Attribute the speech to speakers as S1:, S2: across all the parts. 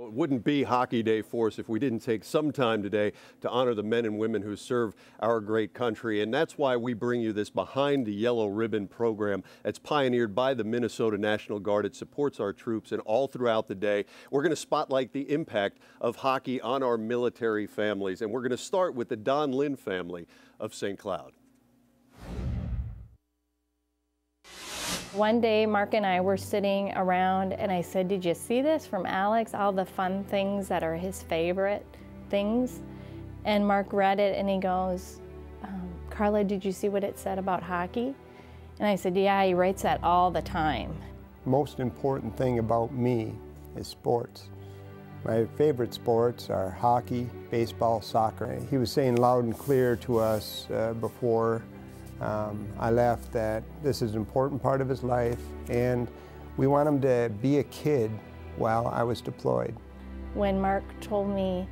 S1: It wouldn't be Hockey Day for us if we didn't take some time today to honor the men and women who serve our great country. And that's why we bring you this Behind the Yellow Ribbon program that's pioneered by the Minnesota National Guard. It supports our troops, and all throughout the day, we're going to spotlight the impact of hockey on our military families. And we're going to start with the Donlin family of St. Cloud.
S2: One day, Mark and I were sitting around, and I said, "Did you see this from Alex? All the fun things that are his favorite things." And Mark read it, and he goes, "Carla, did you see what it said about hockey?" And I said, "Yeah, he writes that all the time."
S3: Most important thing about me is sports. My favorite sports are hockey, baseball, soccer. He was saying loud and clear to us before I left that this is an important part of his life, and we want him to be a kid while I was deployed.
S2: When Mark told me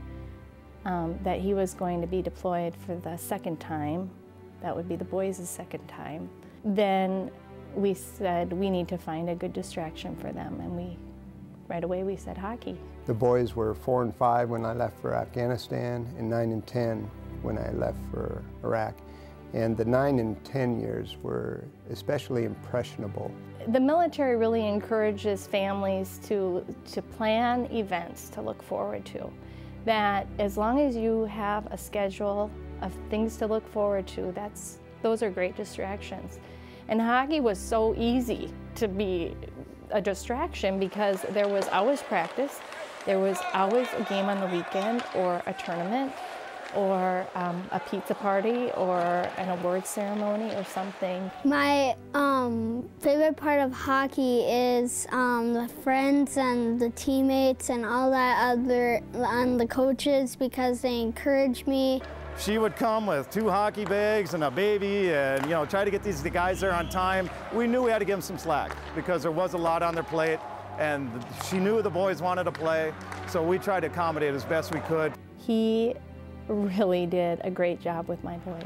S2: that he was going to be deployed for the second time, that would be the boys' second time, then we said we need to find a good distraction for them, and right away we said hockey.
S3: The boys were 4 and 5 when I left for Afghanistan, and 9 and 10 when I left for Iraq. And the 9 and 10 years were especially impressionable.
S2: The military really encourages families to plan events to look forward to. That as long as you have a schedule of things to look forward to, those are great distractions. And hockey was so easy to be a distraction because there was always practice, there was always a game on the weekend or a tournament, or a pizza party, or an award ceremony or something.
S4: My favorite part of hockey is the friends and the teammates and all that and the coaches, because they encourage me.
S5: She would come with 2 hockey bags and a baby and, try to get the guys there on time. We knew we had to give them some slack because there was a lot on their plate, and she knew the boys wanted to play, so we tried to accommodate as best we could.
S2: He really did a great job with my boys.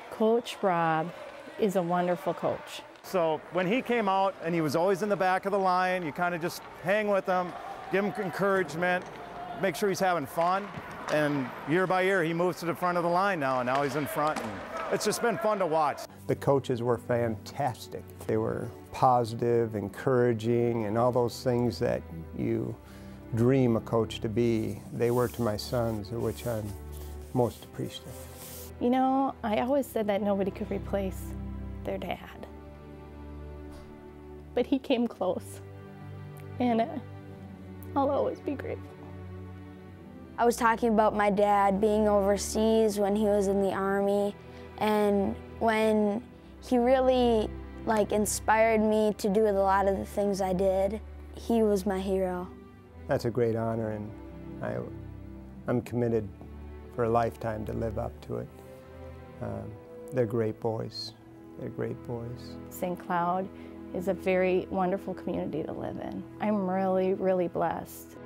S2: Coach Rob is a wonderful coach.
S5: So when he came out, and he was always in the back of the line, you kind of just hang with him, give him encouragement, make sure he's having fun. And year by year, he moves to the front of the line now, and now he's in front. And it's just been fun to watch.
S3: The coaches were fantastic. They were positive, encouraging, and all those things that you dream a coach to be. They were to my sons, of which I'm most appreciative.
S2: I always said that nobody could replace their dad. But he came close, and I'll always be grateful.
S6: I was talking about my dad being overseas when he was in the Army, and when he really inspired me to do a lot of the things I did. He was my hero.
S3: That's a great honor, and I'm committed for a lifetime to live up to it. They're great boys. They're great boys.
S2: St. Cloud is a very wonderful community to live in. I'm really, really blessed.